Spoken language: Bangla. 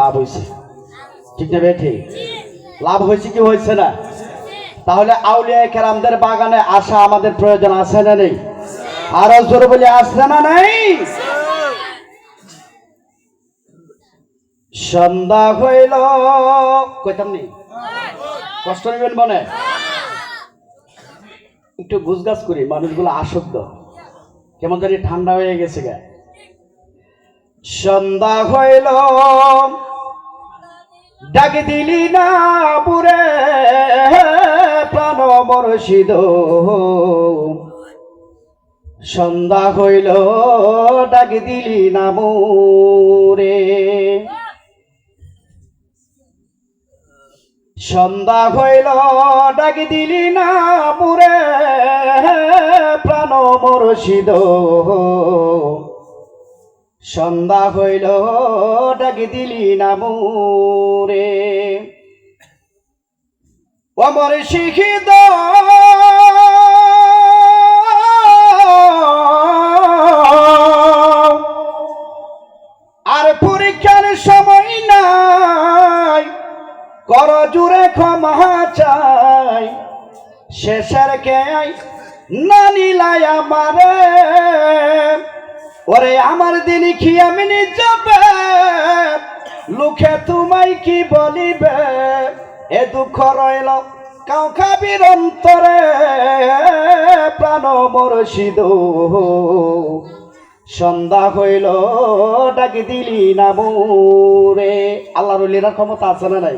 লাভ হয়েছে, ঠিক না বেঠি? লাভ হয়েছে কি হয়েছে না? তাহলে আউলিয়া কেরামদের বাগানে আসা আমাদের প্রয়োজন আছে না নেই? আরো জোরে বলে আসছে না নাই? সন্ধ্যা হইল, কইতাম নি কষ্ট নেবেন মনে, একটু গুজগাছ করি, মানুষগুলো আসক্ত, কেমন জানি ঠান্ডা হয়ে গেছে গা। সন্ধ্যা হইল ডাকে দিলি না পুরে প্রাণ মরশিদ, সন্ধ্যা হইল ডাকে দিলি না মোরে, সন্ধ্যা হইল ডাকে দিলি না পুরে প্রাণ মরশিদ, সন্ধ্যা হইল ডাকে দিলি না মোরে, অমর শিখিত আর পরীক্ষার সময় নাই, কর জুড়ে ক্ষমা চাই, শেষের কে না নিলাই আমারে, ওরে আমার দিন খিয়ামিনি যাবে, লোকে তোমায় কি বলিবে, এ দুঃখ রইল কাউ খাবির অন্তরে প্রাণ মরশিদ, সন্ধ্যা হইল ডাকি দিলি না মোরে। আল্লাহর ওলির ক্ষমতা আছে না নাই?